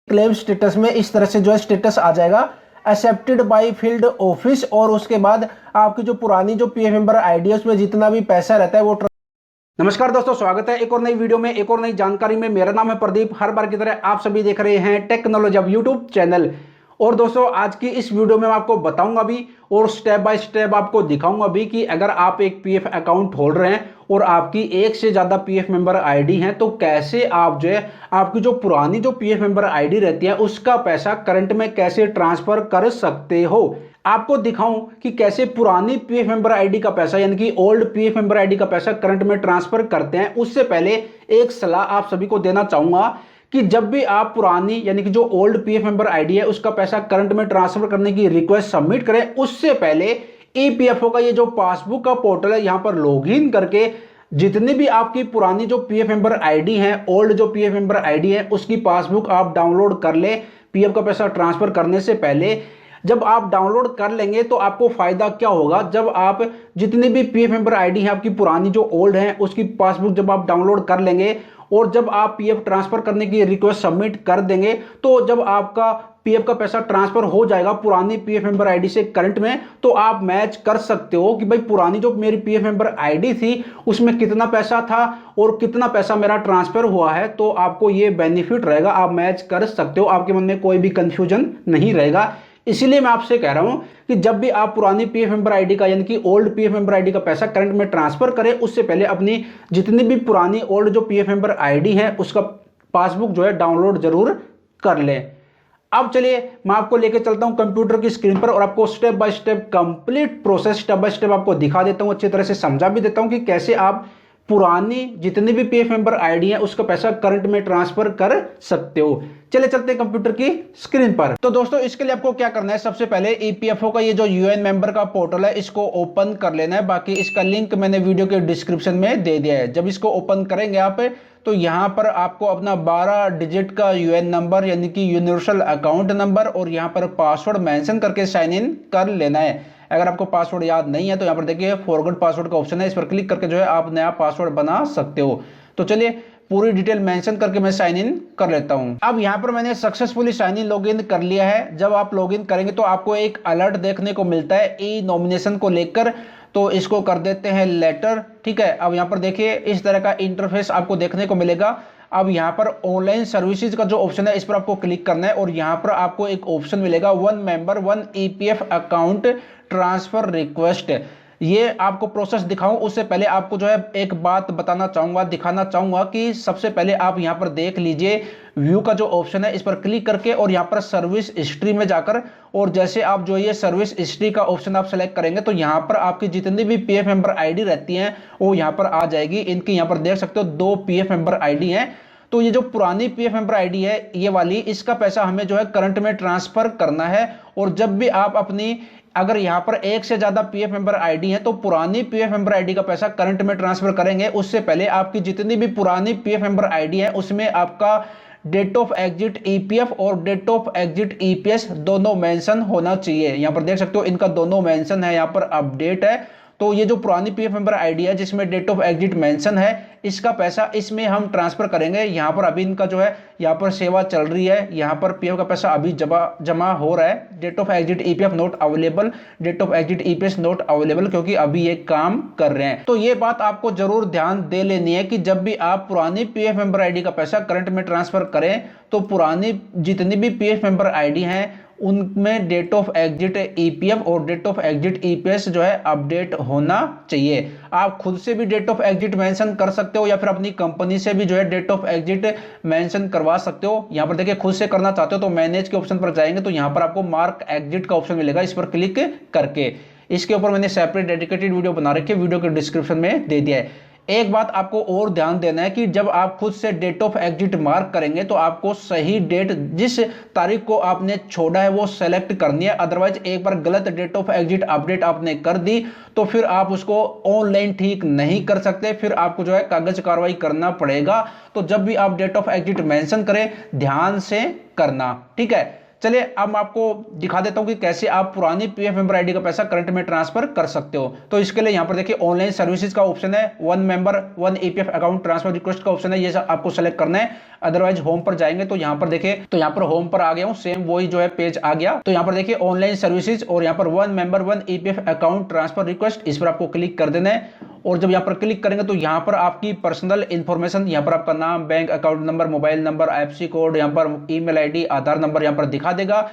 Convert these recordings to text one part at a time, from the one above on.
Claim status में इस तरह से जो है स्टेटस आ जाएगा, एक्सेप्टेड बाय फील्ड ऑफिस। और उसके बाद आपकी जो पुरानी जो पीएफ मेंबर आईडी है उसमें जितना भी पैसा रहता है वो नमस्कार दोस्तों, स्वागत है एक और नई वीडियो में, एक और नई जानकारी में। मेरा नाम है प्रदीप। हर बार की तरह आप सभी देख रहे हैं टेक्नोलॉजी अब यूट्यूब चैनल। और दोस्तों आज की इस वीडियो में मैं आपको बताऊंगा भी और स्टेप बाय स्टेप आपको दिखाऊंगा भी कि अगर आप एक पीएफ अकाउंट खोल रहे हैं और आपकी एक से ज्यादा पीएफ मेंबर आईडी है तो कैसे आप जो है आपकी जो पुरानी जो पीएफ मेंबर आईडी रहती है उसका पैसा करंट में कैसे ट्रांसफर कर सकते हो। आपको दिखाऊं कि कैसे पुरानी पीएफ मेंबर आईडी का पैसा यानी कि ओल्ड पीएफ मेंबर आईडी का पैसा करंट में ट्रांसफर करते हैं। उससे पहले एक सलाह आप सभी को देना चाहूंगा कि जब भी आप पुरानी यानी कि जो ओल्ड पीएफ मेंबर आईडी है उसका पैसा करंट में ट्रांसफर करने की रिक्वेस्ट सबमिट करें, उससे पहले ईपीएफओ का ये जो पासबुक का पोर्टल है यहां पर लॉगिन करके जितनी भी आपकी पुरानी जो पीएफ मेंबर आईडी है, ओल्ड जो पीएफ मेंबर आईडी है उसकी पासबुक आप डाउनलोड कर ले। पीएफ का पैसा ट्रांसफर करने से पहले जब आप डाउनलोड कर लेंगे तो आपको फायदा क्या होगा, जब आप जितनी भी पीएफ मेंबर आईडी है आपकी पुरानी जो ओल्ड है उसकी पासबुक जब आप डाउनलोड कर लेंगे और जब आप पीएफ ट्रांसफर करने की रिक्वेस्ट सबमिट कर देंगे तो जब आपका पीएफ का पैसा ट्रांसफर हो जाएगा पुरानी पीएफ मेंबर आईडी से करंट में, तो आप मैच कर सकते हो कि भाई पुरानी जो मेरी पीएफ मेंबर आईडी थी उसमें कितना पैसा था और कितना पैसा मेरा ट्रांसफर हुआ है। तो आपको ये बेनिफिट रहेगा, आप मैच कर सकते हो, आपके मन में कोई भी कंफ्यूजन नहीं रहेगा। इसीलिए मैं आपसे कह रहा हूं कि जब भी आप पुरानी पीएफ मेंबर आईडी का यानी कि ओल्ड पीएफ मेंबर आईडी का पैसा करंट में ट्रांसफर करें उससे पहले अपनी जितनी भी पुरानी ओल्ड जो पीएफ मेंबर आईडी है उसका पासबुक जो है डाउनलोड जरूर कर लें। अब चलिए मैं आपको लेके चलता हूं कंप्यूटर की स्क्रीन पर और आपको step by step complete process step by step आपको दिखा देता हूं, अच्छी तरह से समझा भी देता हूं कि कैसे आप पुरानी जितनी भी पीएफ मेंबर आईडी है उसका पैसा करंट में ट्रांसफर कर सकते हो। चले चलते हैं कंप्यूटर की स्क्रीन पर। तो दोस्तों इसके लिए आपको क्या करना है, सबसे पहले ईपीएफओ का ये जो यूएन मेंबर का पोर्टल है इसको ओपन कर लेना है। बाकी इसका लिंक मैंने वीडियो के डिस्क्रिप्शन में दे दिया है। जब इसको ओपन करेंगे आप तो यहां पर आपको अपना 12 डिजिट का यूएन नंबर यानी कि यूनिवर्सल अकाउंट नंबर और यहां पर पासवर्ड मेंशन करके साइन इन कर लेना है। अगर आपको पासवर्ड याद नहीं है तो यहाँ पर देखिए फॉरगॉट पासवर्ड का ऑप्शन है, इस पर क्लिक करके जो है आप नया पासवर्ड बना सकते हो। तो चलिए पूरी डिटेल मेंशन करके मैं साइन इन कर लेता हूं। अब यहाँ पर मैंने सक्सेसफुली साइन इन लॉगिन कर लिया है। जब आप लॉगिन करेंगे तो आपको एक अलर्ट देखने को मिलता है ई नॉमिनेशन को लेकर, तो इसको कर देते हैं लेटर। ठीक है, अब यहाँ पर देखिए इस तरह का इंटरफेस आपको देखने को मिलेगा। अब यहाँ पर ऑनलाइन सर्विसेज का जो ऑप्शन है इस पर आपको क्लिक करना है और यहाँ पर आपको एक ऑप्शन मिलेगा one member one EPF account transfer request. ये आपको प्रोसेस दिखाऊं उससे पहले आपको जो है एक बात बताना चाहूंगा, दिखाना चाहूंगा कि सबसे पहले आप यहां पर देख लीजिए व्यू का जो ऑप्शन है इस पर क्लिक करके और यहां पर सर्विस हिस्ट्री में जाकर और जैसे आप जो ये सर्विस हिस्ट्री का ऑप्शन आप सेलेक्ट करेंगे तो यहां पर आपकी जितनी भी पीएफ मेंबर आईडी रहती है वो यहां पर आ जाएगी। इनकी यहां पर देख सकते हो 2 पीएफ मेंबर आईडी है। तो ये जो पुरानी पीएफ मेंबर आईडी है ये वाली, इसका पैसा हमें जो है करंट में ट्रांसफर करना है। और जब भी आप अपनी अगर यहां पर एक से ज्यादा पीएफ मेंबर आईडी है तो पुरानी पीएफ मेंबर आईडी का पैसा करंट में ट्रांसफर करेंगे उससे पहले आपकी जितनी भी पुरानी पीएफ मेंबर आईडी है उसमें आपका डेट ऑफ एग्जिट ईपीएफ और डेट ऑफ एग्जिट ईपीएस दोनों मेंशन होना चाहिए। यहां पर देख सकते हो इनका दोनों मेंशन है, यहां पर अपडेट है। तो ये जो पुरानी पीएफ मेंबर आईडी है जिसमें डेट ऑफ एग्जिट मेंशन है इसका पैसा इसमें हम ट्रांसफर करेंगे। यहाँ पर अभी इनका जो है यहाँ पर सेवा चल रही है, यहाँ पर पीएफ का पैसा अभी जमा हो रहा है। Date of exit EPF not available, date of exit EPS not available, क्योंकि अभी ये काम कर रहे हैं। तो ये बात आपको जरूर ध्यान दे लेनी है कि जब भी आप पुरानी पीएफ मेंबर आईडी का पैसा करंट में ट्रांसफर करें तो पुरानी जितनी भी पीएफ मेंबर आईडी है उनमें डेट ऑफ एग्जिट ईपीएफ और डेट ऑफ एग्जिट ईपीएस जो है अपडेट होना चाहिए। आप खुद से भी डेट ऑफ एग्जिट मेंशन कर सकते हो या फिर अपनी कंपनी से भी जो है डेट ऑफ एग्जिट मेंशन करवा सकते हो। यहां पर देखिए खुद से करना चाहते हो तो मैनेज के ऑप्शन पर जाएंगे तो यहां पर आपको मार्क एग्जिट का ऑप्शन मिलेगा, इस पर क्लिक करके। इसके ऊपर मैंने सेपरेट डेडिकेटेड वीडियो बना रखी है, वीडियो के डिस्क्रिप्शन में दे दिया है। एक बात आपको और ध्यान देना है कि जब आप खुद से डेट ऑफ एग्जिट मार्क करेंगे तो आपको सही डेट जिस तारीख को आपने छोड़ा है वो सेलेक्ट करनी है। अदरवाइज एक बार गलत डेट ऑफ एग्जिट अपडेट आपने कर दी तो फिर आप उसको ऑनलाइन ठीक नहीं कर सकते, फिर आपको जो है कागज कार्रवाई करना पड़ेगा। तो जब भी आप डेट ऑफ एग्जिट मेंशन करें ध्यान से करना, ठीक है। चलिए अब मैं आपको दिखा देता हूं कि कैसे आप पुरानी पीएफ मेंबर आईडी का पैसा करंट में ट्रांसफर कर सकते हो। तो इसके लिए यहां पर देखिए ऑनलाइन सर्विसेज का ऑप्शन है, one member one EPF account transfer request का ऑप्शन है, ये आपको सेलेक्ट करना है। अदरवाइज होम पर जाएंगे तो यहां पर देखिए, तो यहां पर होम पर आ गया हूं, सेम वही जो है पेज आ गया। तो यहां पर देखिए ऑनलाइन सर्विसेज और यहां पर one member one EPF account transfer request, इस पर आपको क्लिक कर देना है। और जब यहां पर क्लिक करेंगे तो यहां पर आपकी पर्सनल इंफॉर्मेशन, यहां पर आपका नाम, bank account number, mobile number, IFSC code, यहां पर ईमेल आईडी, आधार नंबर यहां पर दिखा देगा।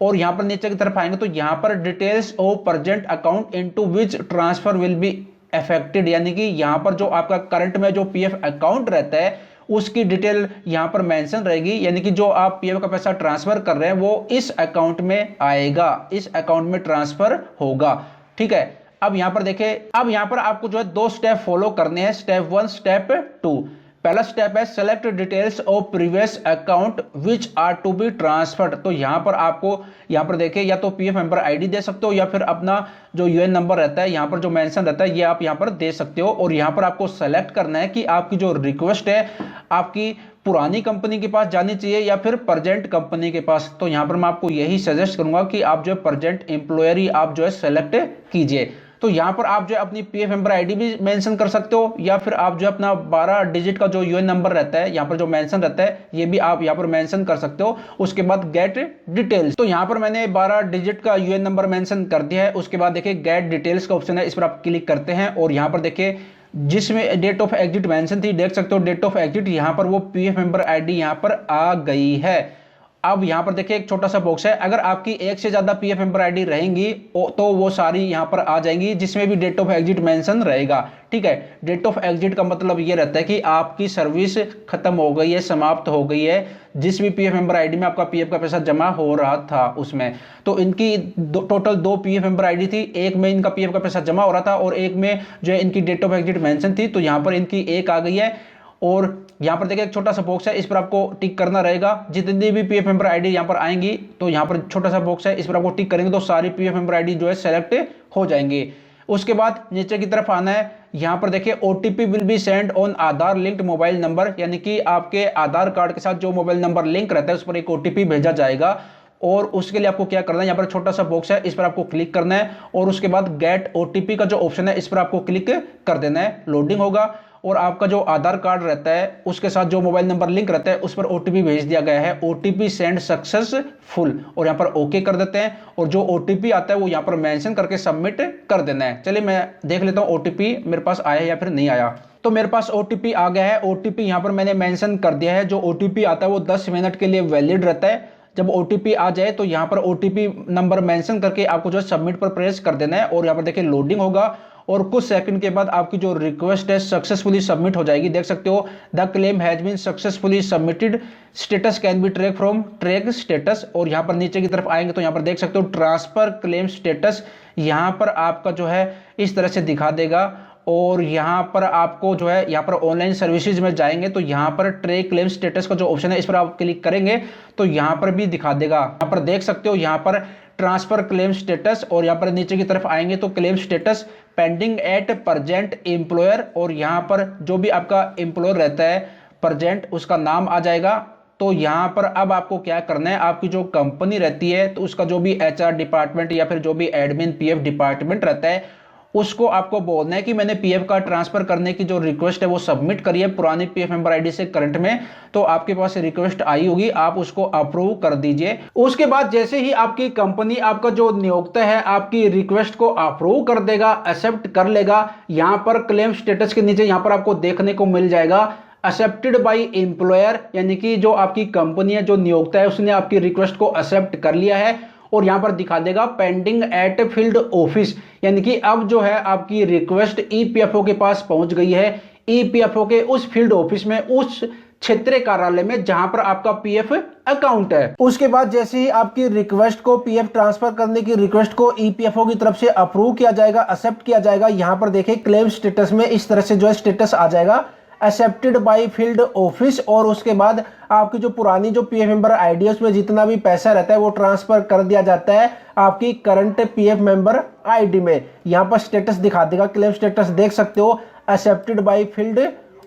और यहां पर नीचे की तरफ आएंगे तो यहां पर details of present account into which transfer will be affected, यानी कि यहां पर जो आपका करंट में जो पीएफ अकाउंट रहता है उसकी डिटेल यहां पर मेंशन रहेगी, यानी कि जो आप पीएफ का पैसा ट्रांसफर कर रहे हैं वो इस अकाउंट में आएगा, इस अकाउंट में ट्रांसफर होगा। ठीक है, अब यहां पर देखिए, अब यहां पर आपको जो है 2 स्टेप फॉलो करने हैं, स्टेप 1 स्टेप 2। पहला स्टेप है select details of previous account which are to be transferred. तो यहां पर आपको यहां पर देखिए या तो पीएफ मेंबर आईडी दे सकते हो या फिर अपना जो यूएन नंबर रहता है यहां पर जो मेंशन रहता है ये आप यहां पर दे सकते हो। और यहां पर आपको सेलेक्ट करना है कि आपकी जो रिक्वेस्ट है आपकी पुरानी कंपनी के पास जानी चाहिए या फिर प्रेजेंट कंपनी के पास। तो यहां पर मैं आपको यही सजेस्ट करूंगा कि आप जो है प्रेजेंट एम्प्लॉयर ही आप जो है सेलेक्ट कीजिए। तो यहां पर आप जो है अपनी पीएफ मेंबर आईडी भी मेंशन कर सकते हो या फिर आप जो अपना 12 डिजिट का जो यूएन नंबर रहता है यहां पर जो मेंशन रहता है ये भी आप यहां पर मेंशन कर सकते हो। उसके बाद गेट डिटेल्स, तो यहां पर मैंने 12 डिजिट का यूएन नंबर मेंशन कर दिया है। उसके बाद देखिए गेट डिटेल्स का ऑप्शन है, इस पर आप क्लिक करते हैं और यहां पर देखिए जिसमें डेट ऑफ एग्जिट मेंशन थी, देख सकते हो डेट ऑफ एग्जिट यहां पर वो पीएफ मेंबर आईडी यहां पर आ गई है। अब यहां पर देखिए एक छोटा सा बॉक्स है, अगर आपकी एक से ज्यादा पीएफ मेंबर आईडी रहेंगी तो वो सारी यहां पर आ जाएंगी जिसमें भी डेट ऑफ एग्जिट मेंशन रहेगा। ठीक है, डेट ऑफ एग्जिट का मतलब ये रहता है कि आपकी सर्विस खत्म हो गई है, समाप्त हो गई है, जिस भी पीएफ मेंबर आईडी में आपका पीएफ का पैसा जमा हो रहा था उसमें। तो इनकी टोटल 2 पीएफ मेंबर आईडी थी, एक में इनका पीएफ का पैसा जमा हो रहा था और एक में जो है इनकी डेट ऑफ एग्जिट मेंशन थी। तो यहां पर इनकी एक आ गई है और यहां पर देखिए एक छोटा सा बॉक्स है, इस पर आपको टिक करना रहेगा। जितनी भी पीएफ मेंबर आईडी यहां पर आएंगी तो यहां पर छोटा सा बॉक्स है, इस पर आपको टिक करेंगे तो सारी पीएफ मेंबर आईडी जो है सेलेक्ट हो जाएंगे। उसके बाद नीचे की तरफ आना है, यहां पर देखिए OTP will be send on Aadhaar linked mobile number, यानी कि आपके आधार कार्ड के साथ जो मोबाइल नंबर लिंक रहता है उस पर एक ओटीपी भेजा जाएगा। और उसके लिए आपको क्या करना है, यहाँ पर छोटा सा बॉक्स है, इस पर आपको क्लिक करना है और उसके बाद गेट ओटीपी का जो ऑप्शन है इस पर आपको क्लिक कर देना है। लोडिंग होगा और आपका जो आधार कार्ड रहता है उसके साथ जो मोबाइल नंबर लिंक रहता है उस पर ओटीपी भेज दिया गया है, ओटीपी सेंड सक्सेसफुल, और यहाँ पर ओके कर देते हैं। और जो ओटीपी आता है वो यहाँ पर मेंशन करके सबमिट कर देना है। चलिए मैं देख लेता हूँ ओटीपी मेरे पास आया या फिर नहीं आया। तो मेरे पास ओटीपी आ गया है, ओटीपी यहाँ पर मैंने मेंशन कर दिया है। जो ओटीपी आता है वो 10 मिनट के लिए वैलिड रहता है। जब ओटीपी आ जाए तो यहाँ पर ओटीपी नंबर मेंशन करके आपको जो सबमिट पर प्रेस कर देना है और यहाँ पर देखिए लोडिंग होगा और कुछ सेकंड के बाद आपकी जो रिक्वेस्ट है सक्सेसफुली सबमिट हो जाएगी। देख सकते हो the claim has been successfully submitted, status can be track from track status. और यहाँ पर नीचे की तरफ आएंगे तो यहाँ पर देख सकते हो ट्रांसफर क्लेम स्टेटस, यहाँ पर आपका जो है इस तरह से दिखा देगा। और यहाँ पर आपको जो है यहाँ पर ऑनलाइन सर्विसेज में जाएंगे तो यहाँ पर ट्रैक क्लेम स्टेटस का जो ऑप्शन है इस पर आप क्लिक करेंगे तो यहाँ पर भी दिखा देगा। यहाँ पर देख सकते हो यहाँ पर ट्रांसफर क्लेम स्टेटस और यहाँ पर नीचे की तरफ आएंगे तो claim status pending at present employer, और यहाँ पर जो भी आपका एम्प्लॉयर रहता है प्रेजेंट उसका नाम आ जाएगा। तो यहाँ पर अब आपको क्या करना है, आपकी जो कंपनी रहती है तो उसका जो भी एचआर डिपार्टमेंट या फिर जो भी एडमिन पीएफ डिपार्टमेंट रहता है उसको आपको बोलना है कि मैंने पीएफ का ट्रांसफर करने की जो रिक्वेस्ट है वो सबमिट करी है पुरानी पीएफ मेंबर आईडी से करंट में। तो आपके पास रिक्वेस्ट आई होगी, आप उसको अप्रूव कर दीजिए। उसके बाद जैसे ही आपकी कंपनी आपका जो नियोक्ता है आपकी रिक्वेस्ट को अप्रूव कर देगा, एक्सेप्ट कर लेगा, यहाँ पर क्लेम स्टेटस के नीचे यहाँ पर आपको देखने को मिल जाएगा एक्सेप्टेड बाय एम्प्लॉयर, यानी कि जो आपकी कंपनी है जो नियोक्ता है उसने आपकी रिक्वेस्ट को एक्सेप्ट कर लिया है। और यहां पर दिखा देगा पेंडिंग एट फील्ड ऑफिस, यानी कि अब जो है आपकी रिक्वेस्ट ईपीएफओ के पास पहुंच गई है, ईपीएफओ के उस फील्ड ऑफिस में, उस क्षेत्रीय कार्यालय में जहां पर आपका पीएफ अकाउंट है। उसके बाद जैसे ही आपकी रिक्वेस्ट को पीएफ ट्रांसफर करने की रिक्वेस्ट को ईपीएफओ की तरफ से अप्रूव किया जाएगा, एक्सेप्ट किया जाएगा। यहां पर देखिए क्लेम स्टेटस में इस तरह से जो है स्टेटस आ जाएगा एक्सेप्टेड बाय फील्ड ऑफिस, और उसके बाद आपकी जो पुरानी जो पीएफ मेंबर आईडी है उसमें जितना भी पैसा रहता है वो ट्रांसफर कर दिया जाता है आपकी करंट पीएफ मेंबर आईडी में। यहाँ पर स्टेटस दिखा देगा, क्लेम स्टेटस देख सकते हो एक्सेप्टेड बाय फील्ड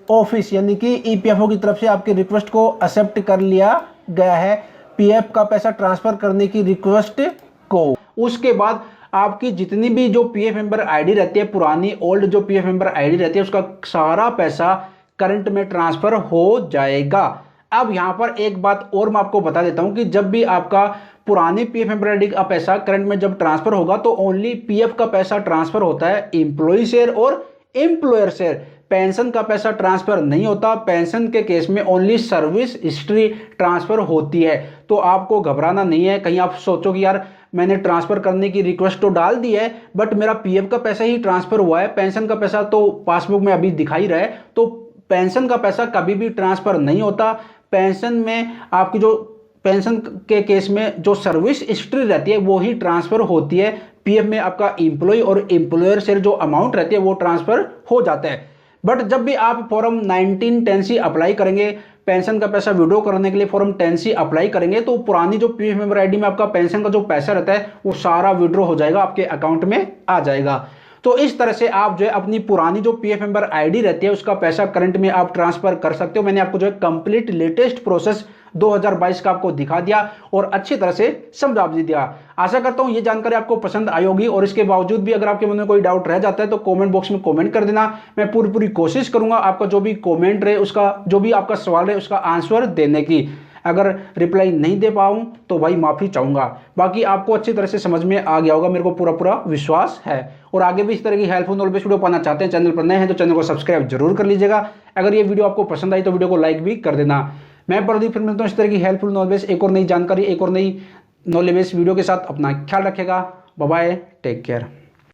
ऑफिस, यानी कि ईपीएफओ की तरफ से आपकी रिक्वेस्ट को एक्सेप्ट कर लिया गया है। पीएफ का पैसा ट्रांसफर करने की रिक्वेस्ट को। उसके बाद आपकी जितनी भी जो पीएफ मेंबर आईडी रहती है, पुरानी ओल्ड जो पीएफ मेंबर आईडी रहती है, उसका सारा पैसा करंट में ट्रांसफर हो जाएगा। अब यहां पर एक बात और मैं आपको बता देता हूं कि जब भी आपका पुरानी पीएफ मेंबर आईडी का पैसा करंट में जब ट्रांसफर होगा तो ओनली पीएफ का पैसा ट्रांसफर होता है एम्प्लॉय शेयर और एम्प्लॉयर शेयर। पेंशन का पैसा ट्रांसफर नहीं होता। पेंशन के केस में ओनली सर्विस हिस्ट्री ट्रांसफर होती है। तो आपको घबराना नहीं है। कहीं आप सोचो कि यार मैंने ट्रांसफर करने की रिक्वेस्ट तो डाल दी है बट मेरा पीएफ का पैसा ही ट्रांसफर हुआ है, पेंशन का पैसा तो पासबुक में अभी दिखाई रहा है। तो पेंशन का पैसा कभी भी ट्रांसफर नहीं होता। पेंशन में आपकी जो पेंशन के केस में जो सर्विस हिस्ट्री रहती है वो ही ट्रांसफर होती है। पीएफ में आपका एम्प्लॉय और एम्प्लॉयर शेयर जो अमाउंट रहती है वो ट्रांसफर हो जाता है। बट जब भी आप फॉर्म 1910C अप्लाई करेंगे, पेंशन का पैसा विड्रॉ करने के लिए फॉर्म 10C अप्लाई करेंगे, तो पुरानी जो पीएफ मेंबर आईडी में आपका पेंशन का जो पैसा रहता है वो सारा विड्रॉ हो जाएगा, आपके अकाउंट में आ जाएगा। तो इस तरह से आप जो है अपनी पुरानी जो पीएफ मेंबर आईडी रहती है उसका पैसा करंट में आप ट्रांसफर कर सकते हो। मैंने आपको जो है कंप्लीट लेटेस्ट प्रोसेस 2022 का आपको दिखा दिया और अच्छी तरह से समझा भी दिया। आशा करता हूं ये जानकारी आपको पसंद आई होगी और इसके बावजूद भी अगर आपके मन में कोई डाउट रह जाता है तो कमेंट बॉक्स में कमेंट कर देना। मैं पूरी कोशिश करूंगा आपका जो भी कमेंट रहे, उसका जो भी आपका सवाल रहे उसका आंसर देने की। अगर रिप्लाई नहीं दे पाऊं तो भाई माफी चाहूंगा। बाकी आपको अच्छी तरह से समझ में आ गया होगा, मेरे को पूरा विश्वास है। और आगे भी इस तरह की हेल्पफुल नॉलेज वीडियो पाना चाहते हैं, चैनल पर नए हैं तो चैनल को सब्सक्राइब जरूर कर लीजिएगा। अगर ये वीडियो आपको पसंद आई तो वीडियो को लाइक भी कर देना। मैं प्रदीप फिर मिलता हूं इस तरह की हेल्पफुल नॉलेज एक और नई जानकारी, एक और नई नॉलेज वीडियो के साथ। अपना ख्याल रखेगा। Bye bye, take care.